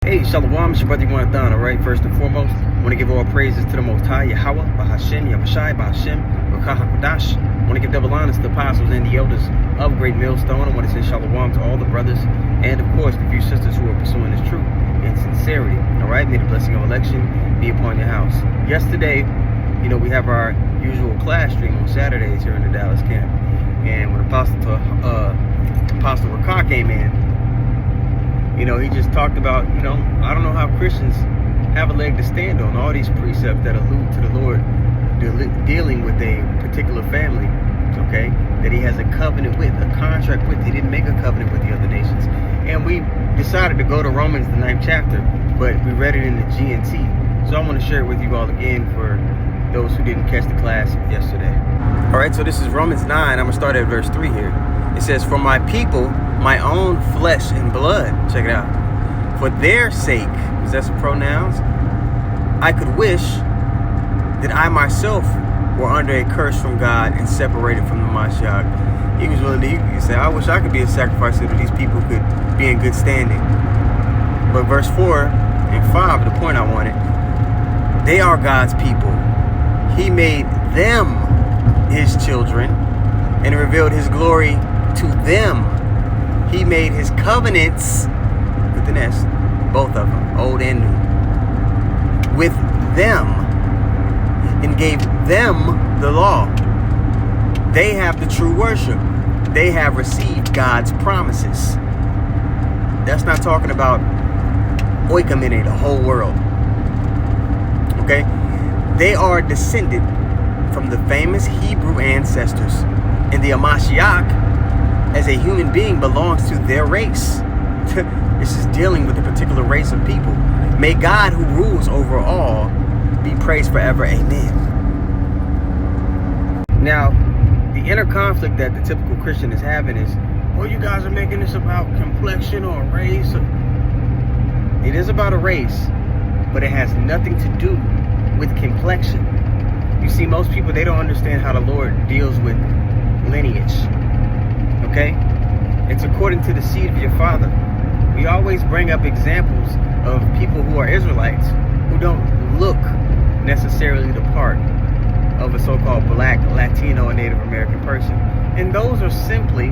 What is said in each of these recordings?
Hey, Shalom, it's your brother 𝤉𝐄𝐅𝐿. Alright, first and foremost, I want to give all praises to the Most High, Yahawah, Bahashem, Yahawashi, Bahashem, 𝐉𝐄𝐄𝐅𝐿. I want to give double honors to the apostles and the elders of Great Millstone. I want to say Shalom to all the brothers and, of course, the few sisters who are pursuing this truth in sincerity. Alright, may the blessing of election be upon your house. Yesterday, we have our usual class stream on Saturdays here in the Dallas camp. And when Apostle 𝐷𝐿𝐿 came in, he just talked about, I don't know how Christians have a leg to stand on. All these precepts that allude to the Lord dealing with a particular family, okay, that he has a covenant with, a contract with. He didn't make a covenant with the other nations. And we decided to go to Romans, the 9th chapter, but we read it in the GNT. So I want to share it with you all again for those who didn't catch the class yesterday. All right, so this is Romans 9. I'm going to start at verse 3 here. It says, "For my people, my own flesh and blood," check it out, "for their sake," possessive pronouns, "I could wish that I myself were under a curse from God and separated from the Mashiach." He was willing to say, I wish I could be a sacrifice so that these people could be in good standing. But verse 4 and 5, the point I wanted, they are God's people. He made them his children and revealed his glory to them. He made his covenants, with an S, both of them, old and new, with them, and gave them the law. They have the true worship. They have received God's promises. That's not talking about 𝐉𝐄𝐄𝐅𝐿, the whole world. Okay? They are descended from the famous Hebrew ancestors, and the Mashiach, as a human being, belongs to their race. This is dealing with a particular race of people. May God, who rules over all, be praised forever. Amen. Now, the inner conflict that the typical Christian is having is, well, you guys are making this about complexion or race. It is about a race, but it has nothing to do with complexion. You see, most people, they don't understand how the Lord deals with lineage. Okay? It's according to the seed of your father. We always bring up examples of people who are Israelites who don't look necessarily the part of a so-called black, Latino, or Native American person. And those are simply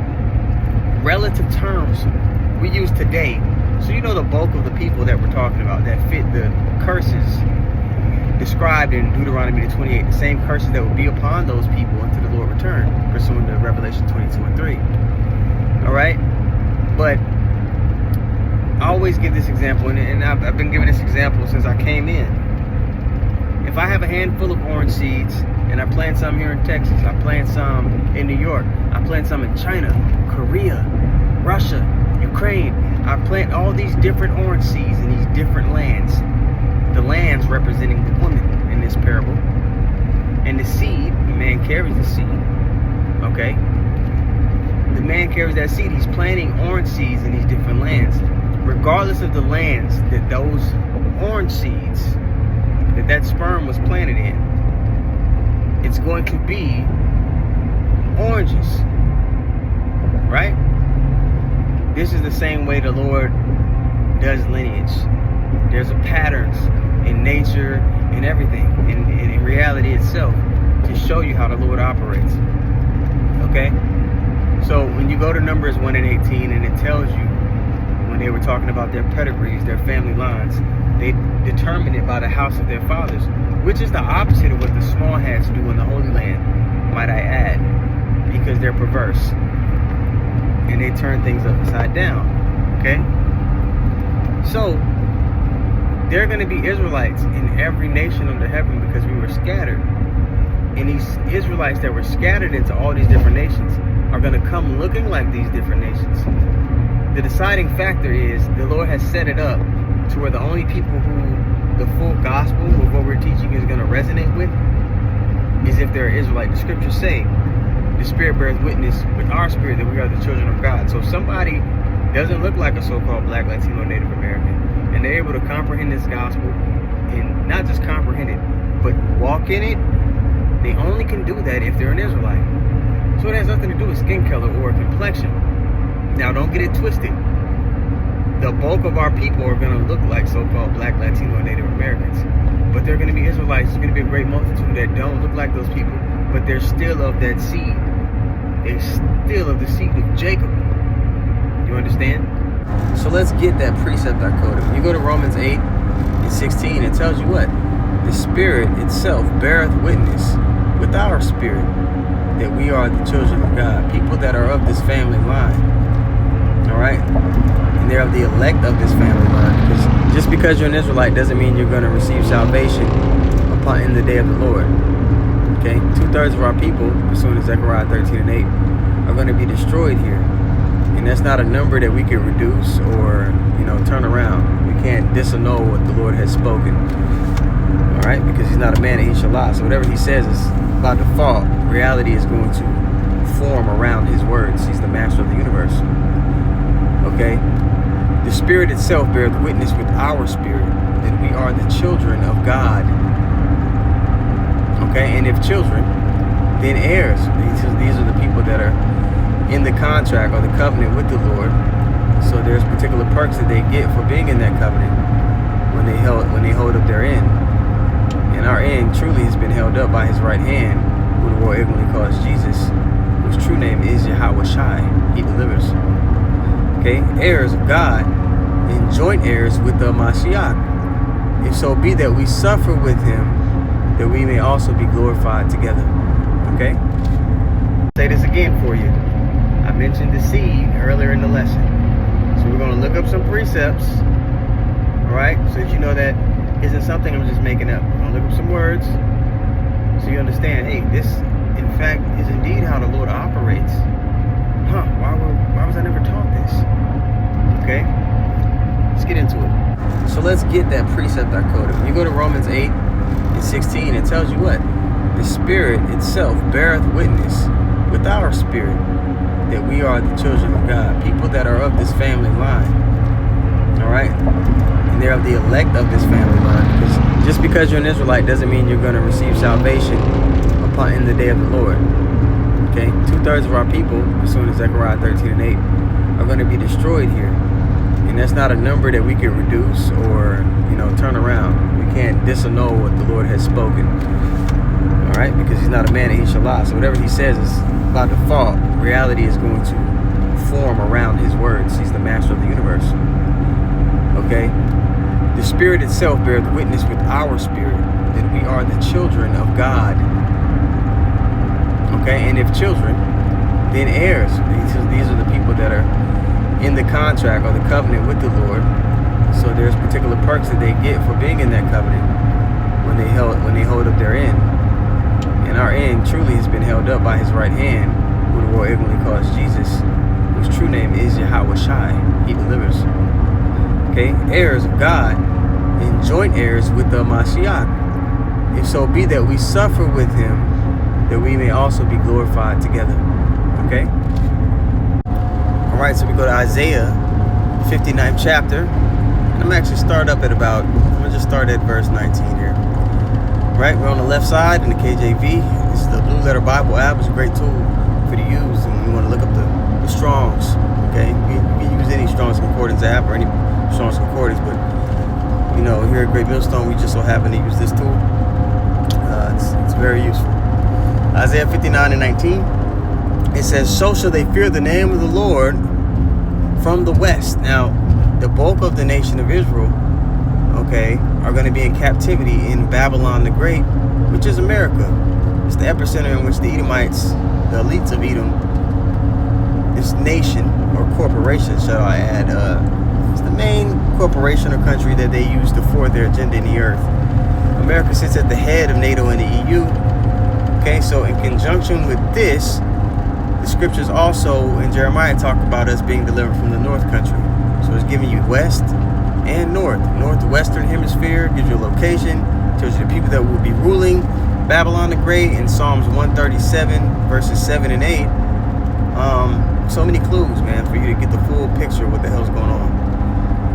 relative terms we use today. So the bulk of the people that we're talking about that fit the curses described in Deuteronomy 28, the same curses that will be upon those people until the Lord return, pursuant to Revelation 22 and 3. Alright? But I always give this example, and I've been giving this example since I came in. If I have a handful of orange seeds, and I plant some here in Texas, I plant some in New York, I plant some in China, Korea, Russia, Ukraine, I plant all these different orange seeds in these different lands. The lands representing the woman in this parable. And the seed, the man carries the seed. Okay? The man carries that seed. He's planting orange seeds in these different lands. Regardless of the lands that those orange seeds, that sperm was planted in, it's going to be oranges. Right? This is the same way the Lord does lineage. There's a patterns in nature and everything, in reality itself, to show you how the Lord operates. Okay? So when you go to Numbers 1 and 18, and it tells you, when they were talking about their pedigrees, their family lines, they determined it by the house of their fathers, which is the opposite of what the small hats do in the Holy Land, might I add, because they're perverse. And they turn things upside down. Okay? So, there are going to be Israelites in every nation under heaven because we were scattered. And these Israelites that were scattered into all these different nations are going to come looking like these different nations. The deciding factor is the Lord has set it up to where the only people who the full gospel of what we're teaching is going to resonate with is if they're Israelite. The scriptures say, the Spirit bears witness with our spirit that we are the children of God. So if somebody doesn't look like a so-called black, Latino, Native American, and they're able to comprehend this gospel, and not just comprehend it, but walk in it, they only can do that if they're an Israelite. So it has nothing to do with skin color or complexion. Now, don't get it twisted. the bulk of our people are going to look like so-called Black, Latino, and Native Americans. But they're going to be Israelites. There's going to be a great multitude that don't look like those people, but they're still of that seed. They're still of the seed of Jacob. You understand? So let's get that precept I quoted. When you go to Romans 8:16, it tells you what? The Spirit itself beareth witness with our spirit that we are the children of God, people that are of this family line. All right? And they're of the elect of this family line. Because just because you're an Israelite doesn't mean you're going to receive salvation in the day of the Lord. Okay? 2/3 of our people, pursuant to Zechariah 13:8, are going to be destroyed here. And that's not a number that we can reduce or, turn around. We can't disannul what the Lord has spoken. All right? Because he's not a man that he shall lie. So whatever he says is by default. Reality is going to form around his words. He's the master of the universe. Okay? The Spirit itself beareth witness with our spirit that we are the children of God. Okay? And if children, then heirs. These are the people that are in the contract or the covenant with the Lord. So there's particular perks that they get for being in that covenant when they hold up their end. And our end truly has been held up by his right hand, who the world ignorantly calls Jesus, whose true name is 𝐉𝐿𝐿. He delivers. Okay? Heirs of God and joint heirs with the Mashiach. If so be that we suffer with him, that we may also be glorified together. Okay? Say this again for you. I mentioned the seed earlier in the lesson. So we're going to look up some precepts, all right, so that you know that isn't something I'm just making up. We're going to look up some words so you understand, hey, this, in fact, is indeed how the Lord operates. Why was I never taught this? Okay? Let's get into it. So let's get that precept I quoted. When you go to Romans 8:16, it tells you what? The Spirit itself beareth witness with our spirit that we are the children of God, people that are of this family line. All right? And they're of the elect of this family line. Because just because you're an Israelite doesn't mean you're going to receive salvation in the day of the Lord. Okay? 2/3 of our people, pursuant to Zechariah 13:8, are going to be destroyed here. And that's not a number that we can reduce or, turn around. We can't disannul what the Lord has spoken. All right? Because he's not a man that he shall lie. So whatever he says is by default. Reality is going to form around his words. He's the master of the universe. Okay? The Spirit itself beareth witness with our spirit that we are the children of God. Okay? And if children, then heirs. These are the people that are in the contract or the covenant with the Lord. So there's particular perks that they get for being in that covenant when they hold up their end. And our end truly has been held up by his right hand, who the world ignorantly calls Jesus, whose true name is 𝐉𝐿𝐿. He delivers. Okay? Heirs of God and joint heirs with the Mashiach. If so be that we suffer with him, that we may also be glorified together. Okay? Alright, so we go to Isaiah 59th chapter. And I'm actually I'm going to just start at verse 19 here. Right, we're on the left side in the KJV. This is the Blue Letter Bible app. It's a great tool for you to use when you want to look up the Strongs. Okay, you can use any Strong's Concordance app or any Strong's Concordance, but here at Great Millstone, we just so happen to use this tool. It's very useful. Isaiah 59:19. It says, "So shall they fear the name of the Lord from the west." Now, the bulk of the nation of Israel, okay, are going to be in captivity in Babylon the Great, which is America. It's the epicenter in which the Edomites, the elites of Edom, this nation or corporation, shall I add, it's the main corporation or country that they use to forward their agenda in the earth. America sits at the head of NATO and the EU. Okay, so in conjunction with this, the scriptures also in Jeremiah talk about us being delivered from the north country. So it's giving you west and north. Northwestern hemisphere gives you a location, tells you the people that will be ruling Babylon the Great in Psalms 137 verses 7 and 8. So many clues, man, for you to get the full picture of what the hell's going on.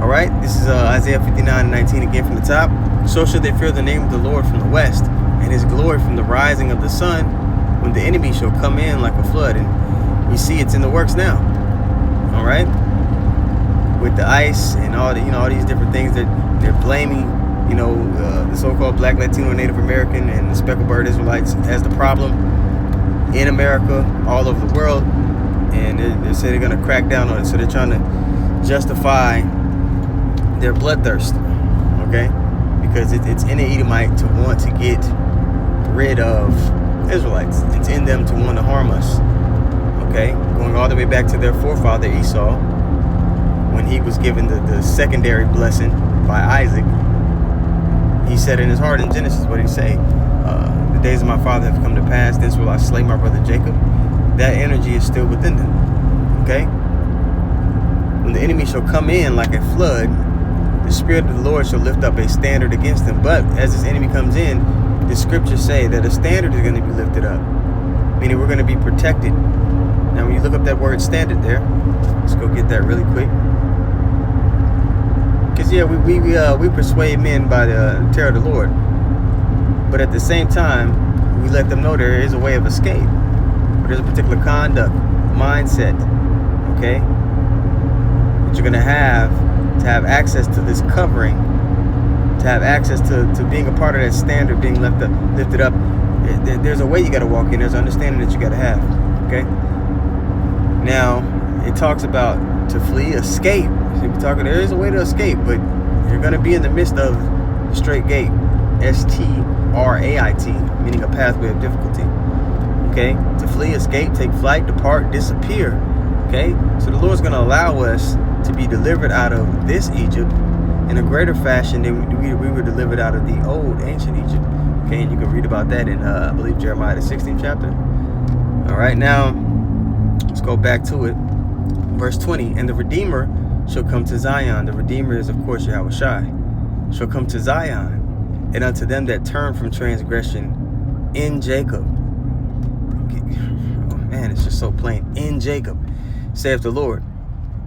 All right, this is Isaiah 59:19 again from the top. "So shall they fear the name of the Lord from the west, and his glory from the rising of the sun, when the enemy shall come in like a flood." And we see it's in the works now. All right. with the ICE and all the, all these different things that they're blaming, the so-called Black, Latino, Native American, and the speckled bird Israelites as the problem in America, all over the world, and they say they're going to crack down on it. So they're trying to justify their bloodthirst, okay? Because it's in the Edomite to want to get rid of Israelites. It's in them to want to harm us, okay? Going all the way back to their forefather Esau, when he was given the secondary blessing by Isaac. He said in his heart in Genesis, what did he say? The days of my father have come to pass, this will I slay my brother Jacob. That energy is still within them, okay? When the enemy shall come in like a flood, the Spirit of the Lord shall lift up a standard against them. But as this enemy comes in, the scriptures say that a standard is going to be lifted up, meaning we're going to be protected. Now, when you look up that word standard there, let's go get that really quick. Because, yeah, we persuade men by the terror of the Lord. But at the same time, we let them know there is a way of escape. There's a particular conduct, mindset, okay? That you're going to have access to this covering, to have access to being a part of that standard being lifted up. There's a way you got to walk in. There's an understanding that you got to have, okay? Now, it talks about to flee, escape. There is a way to escape, but you're going to be in the midst of the straight gate, S-T-R-A-I-T, meaning a pathway of difficulty. Okay, to flee, escape, take flight, depart, disappear. Okay, so the Lord's going to allow us to be delivered out of this Egypt in a greater fashion than we were delivered out of the old ancient Egypt. Okay, and you can read about that in, I believe, Jeremiah, the 16th chapter. All right, now let's go back to it. Verse 20, and the Redeemer shall come to Zion. The Redeemer is, of course, Yahawashi. Shall come to Zion, and unto them that turn from transgression in Jacob. Man, it's just so plain. In Jacob, saith the Lord.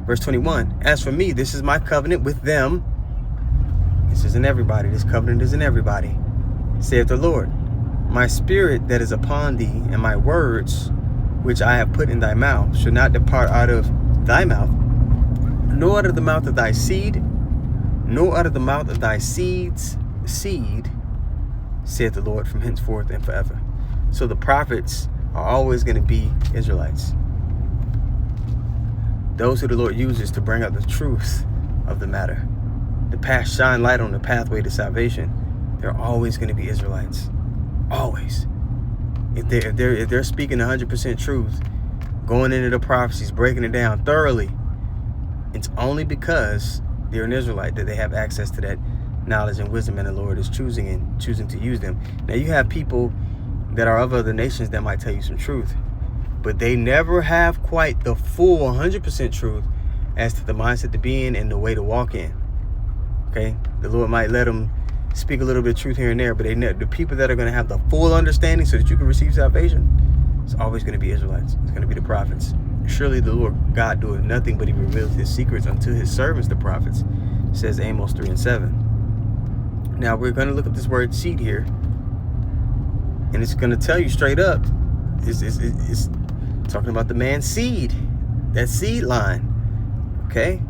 Verse 21, as for me, this is my covenant with them. This isn't everybody. This covenant isn't everybody. Saith the Lord, my spirit that is upon thee, and my words which I have put in thy mouth, shall not depart out of thy mouth, nor out of the mouth of thy seed, nor out of the mouth of thy seed's seed, saith the Lord, from henceforth and forever. So the prophets are always going to be Israelites. Those who the Lord uses to bring out the truth of the matter, to shine light on the pathway to salvation, they're always going to be Israelites. Always. If they're speaking 100% truth, going into the prophecies, breaking it down thoroughly, it's only because they're an Israelite that they have access to that knowledge and wisdom, and the Lord is choosing to use them. Now, you have people that are of other nations that might tell you some truth, but they never have quite the full 100% truth as to the mindset to be in and the way to walk in. Okay, the Lord might let them speak a little bit of truth here and there, but the people that are going to have the full understanding so that you can receive salvation, it's always going to be Israelites. It's going to be the prophets. Surely the Lord God doeth nothing, but he reveals his secrets unto his servants, the prophets, says Amos 3:7. Now we're going to look at this word seed here, and it's going to tell you straight up, it's talking about the man's seed, that seed line. Okay.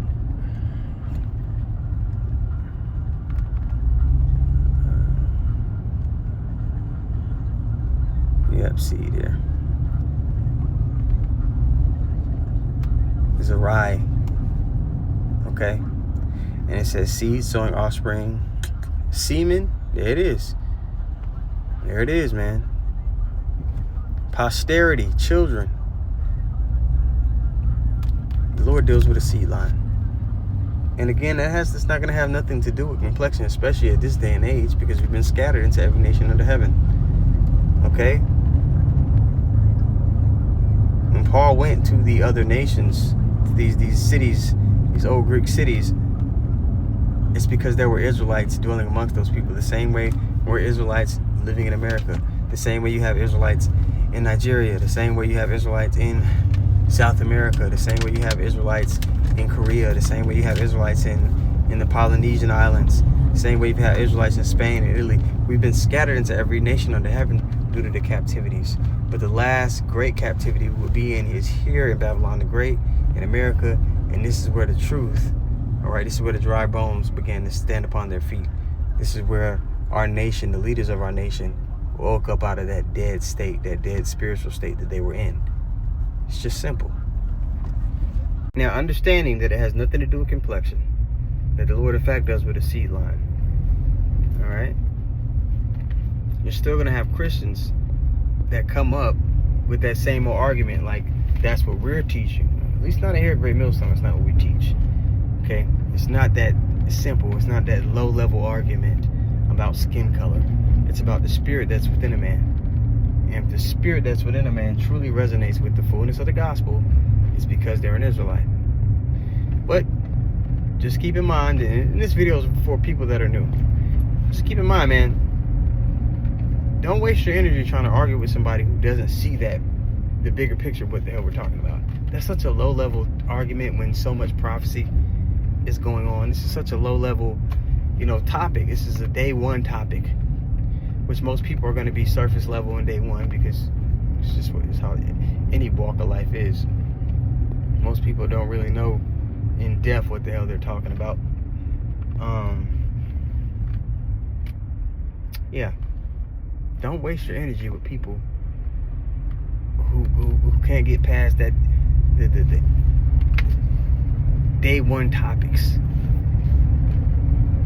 Yep, seed here. Is a rye. Okay. And it says seed, sowing, offspring, semen. There it is. There it is, man. Posterity, children. The Lord deals with a seed line. And again, it's not going to have nothing to do with complexion, especially at this day and age, because we've been scattered into every nation under heaven. Okay? When Paul went to the other nations, these cities, these old Greek cities, it's because there were Israelites dwelling amongst those people. The same way we're Israelites living in America. The same way you have Israelites in Nigeria. The same way you have Israelites in South America. The same way you have Israelites in Korea. The same way you have Israelites in the Polynesian islands. The same way you have Israelites in Spain and Italy. We've been scattered into every nation under heaven due to the captivities. But the last great captivity we'll be in is here in Babylon the Great, in America. And this is where the truth All right, this is where the dry bones began to stand upon their feet. This is where our nation, the leaders of our nation, woke up out of that dead state, that dead spiritual state that they were in. It's just simple. Now, understanding that it has nothing to do with complexion, that the Lord, in fact, does with a seed line. All right? You're still going to have Christians that come up with that same old argument, like, that's what we're teaching. At least not here at Great Millstone, it's not what we teach. Okay? It's not that simple. It's not that low-level argument about skin color. It's about the spirit that's within a man. And if the spirit that's within a man truly resonates with the fullness of the gospel, it's because they're an Israelite. But just keep in mind, and this video is for people that are new. Just keep in mind, man, don't waste your energy trying to argue with somebody who doesn't see the bigger picture of what the hell we're talking about. That's such a low-level argument when so much prophecy is going on. This is such a low-level, topic. This is a day one topic, which most people are going to be surface level in day one, because it's just how any walk of life is. Most people don't really know in depth what the hell they're talking about. Yeah. Don't waste your energy with people who can't get past that the day one topics.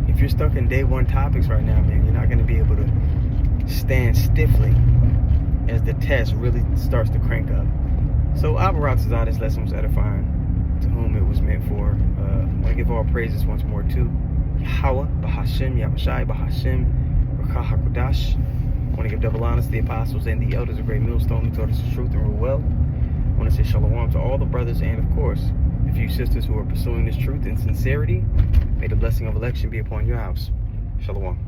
If you're stuck in day one topics right now, man, you're not going to be able to stand stiffly as the test really starts to crank up. So Abaratazah, this lesson was edifying to whom it was meant for. I want to give all praises once more to Yahawah, Bahashem, Yahawashi, Bahashem, Rakahakudash. I want to give double honors to the apostles and the elders of Great Millstone who taught us the truth and rule well. I want to say shalom to all the brothers and, of course, the few sisters who are pursuing this truth in sincerity. May the blessing of election be upon your house. Shalom.